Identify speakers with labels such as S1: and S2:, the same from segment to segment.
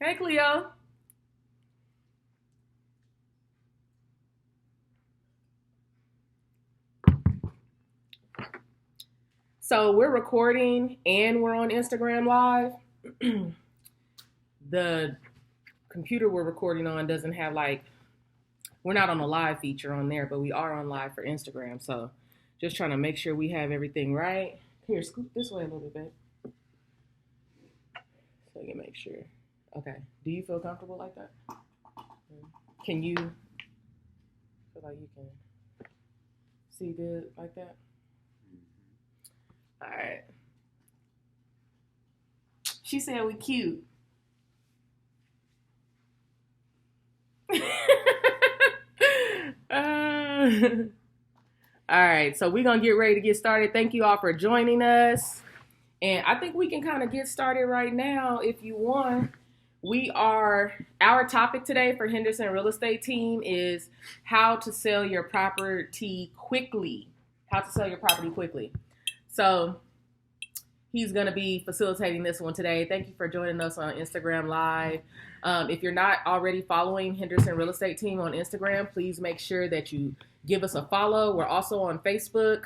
S1: Hey, Cleo. So we're recording and we're on Instagram Live. The computer we're recording on doesn't have we're not on the live feature on there, but we are on live for Instagram. So just trying to make sure we have everything right. Here, scoot this way a little bit so you make sure. Okay. Do you feel comfortable like that? Can you feel like you can see good like that? All right. She said we cute. All right, so we're gonna get ready to get started. Thank you all for joining us. And I think we can kind of get started right now if you want. Our topic today for Henderson Real Estate Team is how to sell your property quickly. How to sell your property quickly. So he's going to be facilitating this one today. Thank you for joining us on Instagram Live. If you're not already following Henderson Real Estate Team on Instagram, please make sure that you give us a follow. We're also on Facebook,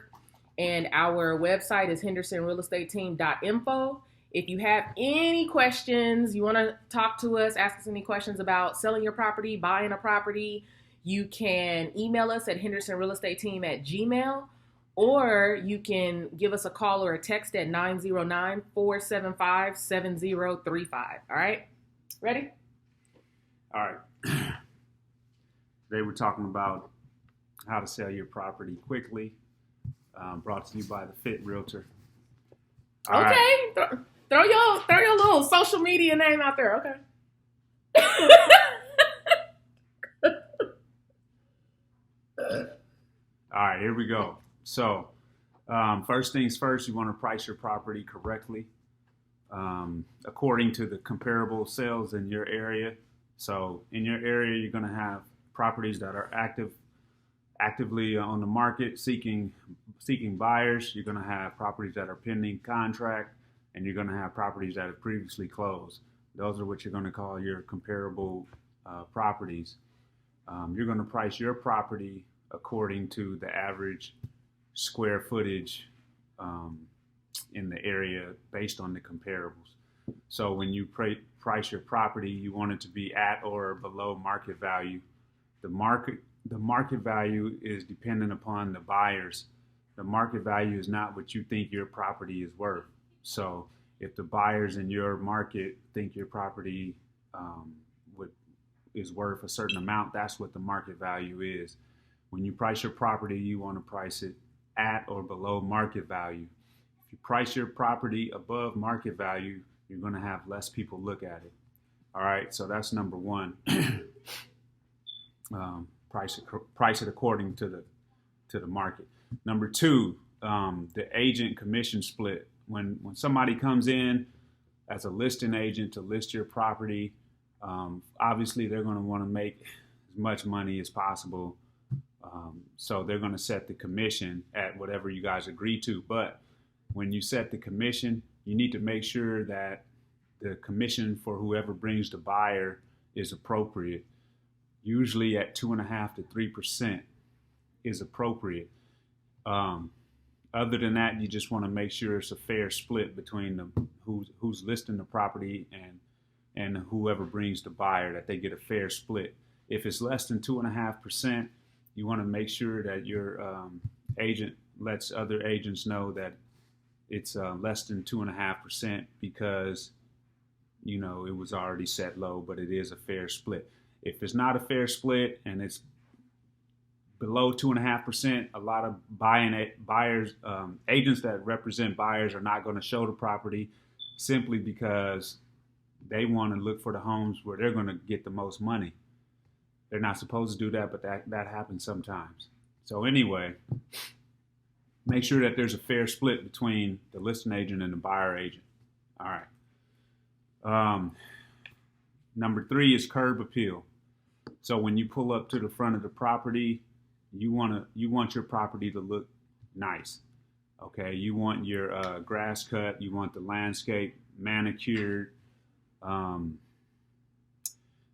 S1: and our website is hendersonrealestateteam.info. If you have any questions, you want to talk to us, ask us any questions about selling your property, buying a property, you can email us at hendersonrealestateteam@gmail.com. Or you can give us a call or a text at 909-475-7035. All right? Ready?
S2: All right. Today we're talking about how to sell your property quickly. Brought to you by the Fit Realtor.
S1: All okay. Right. Throw your little social media name out there. Okay.
S2: All right, here we go. So, first things first, you want to price your property correctly according to the comparable sales in your area. So, in your area, you're going to have properties that are actively on the market, seeking buyers. You're going to have properties that are pending contract, and you're going to have properties that have previously closed. Those are what you're going to call your comparable properties. You're going to price your property according to the average square footage in the area based on the comparables. So when you price your property, you want it to be at or below market value. The market value is dependent upon the buyers. The market value is not what you think your property is worth. So if the buyers in your market think your property is worth a certain amount, that's what the market value is. When you price your property, you want to price it at or below market value. If you price your property above market value, you're going to have less people look at it. All right, so that's number one. Price it according to the market. Number two, the agent commission split. When somebody comes in as a listing agent to list your property, obviously they're going to want to make as much money as possible. So they're going to set the commission at whatever you guys agree to. But when you set the commission, you need to make sure that the commission for whoever brings the buyer is appropriate. Usually at 2.5% to 3% is appropriate. Other than that, you just want to make sure it's a fair split between who's listing the property and whoever brings the buyer, that they get a fair split. If it's less than 2.5%, you want to make sure that your agent lets other agents know that it's less than 2.5% because, it was already set low, but it is a fair split. If it's not a fair split and it's below 2.5%, a lot of agents that represent buyers are not going to show the property simply because they want to look for the homes where they're going to get the most money. They're not supposed to do that, but that happens sometimes. So anyway, make sure that there's a fair split between the listing agent and the buyer agent. All right. Number three is curb appeal. So when you pull up to the front of the property, you want your property to look nice. Okay, you want your grass cut, you want the landscape manicured.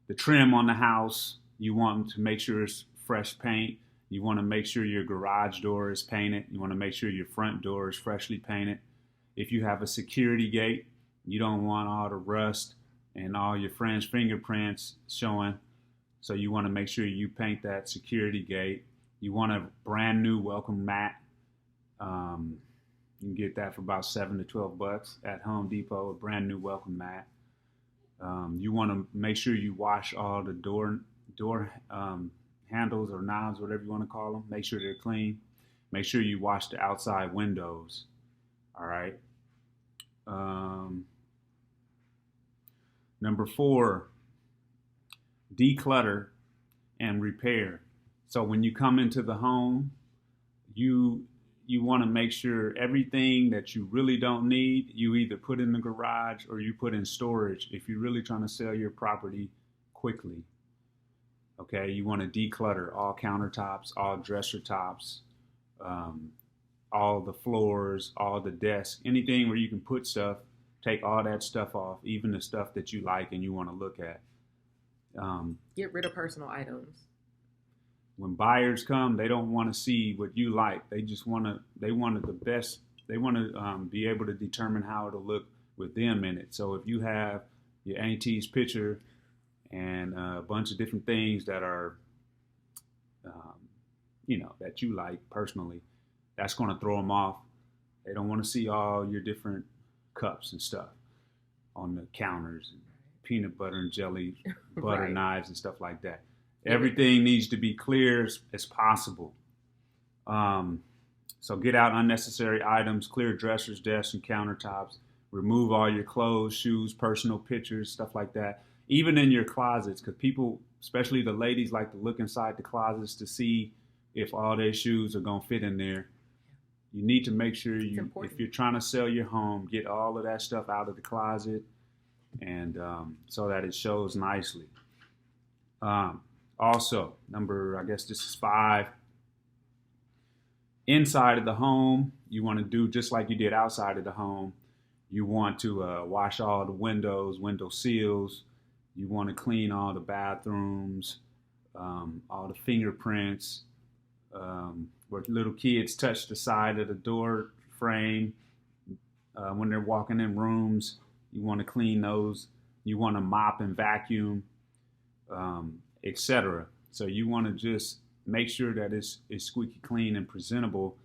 S2: The trim on the house, you want to make sure it's fresh paint. You want to make sure your garage door is painted. You want to make sure your front door is freshly painted. If you have a security gate, you don't want all the rust and all your friends' fingerprints showing. So you want to make sure you paint that security gate. You want a brand new welcome mat. You can get that for about $7 to $12 at Home Depot, a brand new welcome mat. You want to make sure you wash all the door handles or knobs, whatever you want to call them. Make sure they're clean. Make sure you wash the outside windows. All right. Number 4, declutter and repair. So when you come into the home, you want to make sure everything that you really don't need, you either put in the garage or you put in storage if you're really trying to sell your property quickly. Okay, you want to declutter all countertops, all dresser tops, all the floors, all the desks, anything where you can put stuff, take all that stuff off, even the stuff that you like and you want to look at.
S1: Get rid of personal items.
S2: When buyers come, they don't want to see what you like. They just want to, they want the best. They want to be able to determine how it'll look with them in it. So if you have your auntie's picture and a bunch of different things that are, that you like personally, that's going to throw them off. They don't want to see all your different cups and stuff on the counters, and peanut butter and jelly, butter
S1: Right.
S2: knives and stuff like that. Everything needs to be clear as possible. So get out unnecessary items, clear dressers, desks, and countertops. Remove all your clothes, shoes, personal pictures, stuff like that. Even in your closets, because people, especially the ladies, like to look inside the closets to see if all their shoes are going to fit in there. You need to make sure if you're trying to sell your home, get all of that stuff out of the closet, and so that it shows nicely. Also, I guess this is 5. Inside of the home, you want to do just like you did outside of the home. You want to wash all the windows, window seals. You want to clean all the bathrooms, all the fingerprints. Where little kids touch the side of the door frame when they're walking in rooms, you want to clean those. You want to mop and vacuum, etc. So you want to just make sure that it's squeaky clean and presentable,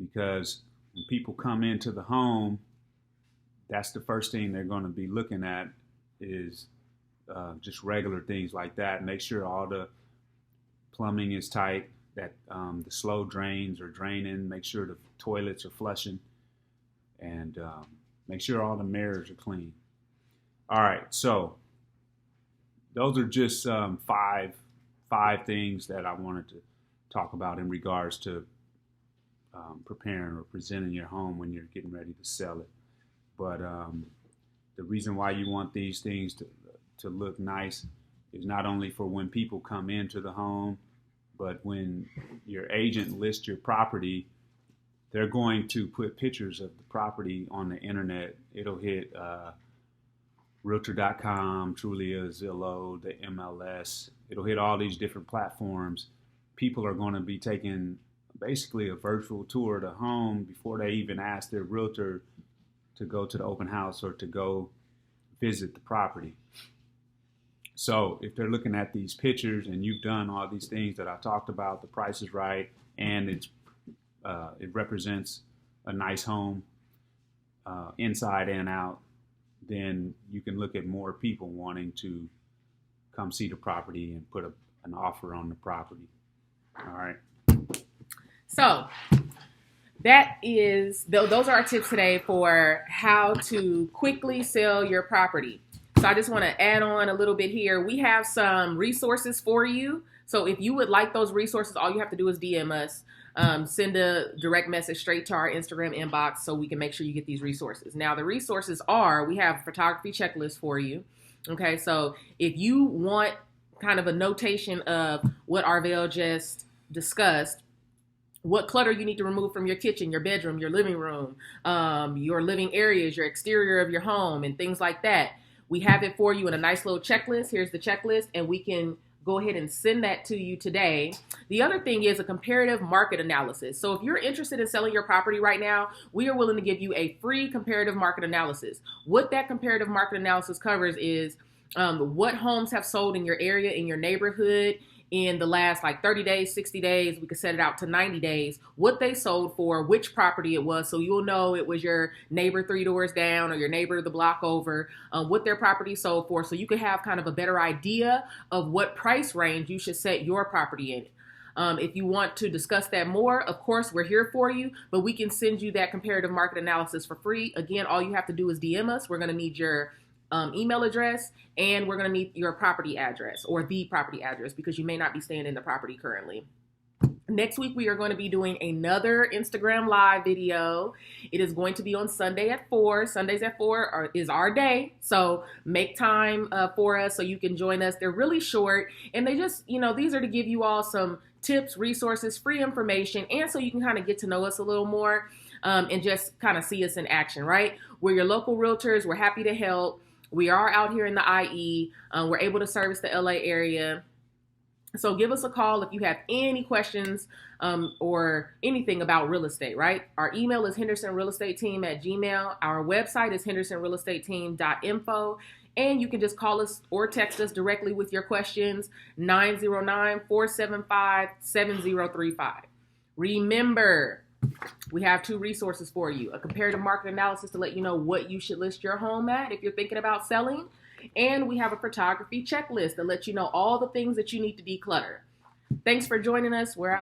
S2: because when people come into the home, that's the first thing they're going to be looking at is just regular things like that. Make sure all the plumbing is tight, that the slow drains are draining, make sure the toilets are flushing, and make sure all the mirrors are clean. All right, so those are just 5 things that I wanted to talk about in regards to preparing or presenting your home when you're getting ready to sell it. But the reason why you want these things to look nice is not only for when people come into the home, but when your agent lists your property, they're going to put pictures of the property on the internet. It'll hit Realtor.com, Trulia, Zillow, the MLS. It'll hit all these different platforms. People are going to be taking basically a virtual tour of the home before they even ask their realtor to go to the open house or to go visit the property. So if they're looking at these pictures and you've done all these things that I talked about, the price is right, and it represents a nice home inside and out, then you can look at more people wanting to come see the property and put an offer on the property. All right.
S1: So those are our tips today for how to quickly sell your property. So I just want to add on a little bit here. We have some resources for you. So if you would like those resources, all you have to do is DM us. Send a direct message straight to our Instagram inbox so we can make sure you get these resources. Now, the resources we have a photography checklist for you. Okay, so if you want kind of a notation of what Arvel just discussed, what clutter you need to remove from your kitchen, your bedroom, your living room, your living areas, your exterior of your home, and things like that, We have it for you in a nice little checklist. Here's the checklist, and we can go ahead and send that to you today. The other thing is a comparative market analysis. So if you're interested in selling your property right now, we are willing to give you a free comparative market analysis. What that comparative market analysis covers is what homes have sold in your area, in your neighborhood, in the last like 30 days, 60 days, we could set it out to 90 days, what they sold for, which property it was, so you'll know it was your neighbor 3 doors down or your neighbor the block over, what their property sold for, so you could have kind of a better idea of what price range you should set your property in. If you want to discuss that more, of course, we're here for you, but we can send you that comparative market analysis for free. Again, all you have to do is DM us. We're going to need your email address, and we're going to need your property address or the property address because you may not be staying in the property currently. Next week, we are going to be doing another Instagram live video. It is going to be on Sunday at 4. Sundays at 4 is our day. So make time for us so you can join us. They're really short, and they just, these are to give you all some tips, resources, free information, and so you can kind of get to know us a little more and just kind of see us in action, right? We're your local realtors. We're happy to help. We are out here in the IE. We're able to service the LA area. So give us a call if you have any questions or anything about real estate, right? Our email is hendersonrealestateteam@gmail. Our website is hendersonrealestateteam.info. And you can just call us or text us directly with your questions, 909-475-7035. Remember, we have 2 resources for you: a comparative market analysis to let you know what you should list your home at if you're thinking about selling. And we have a photography checklist that lets you know all the things that you need to declutter. Thanks for joining us. We're out.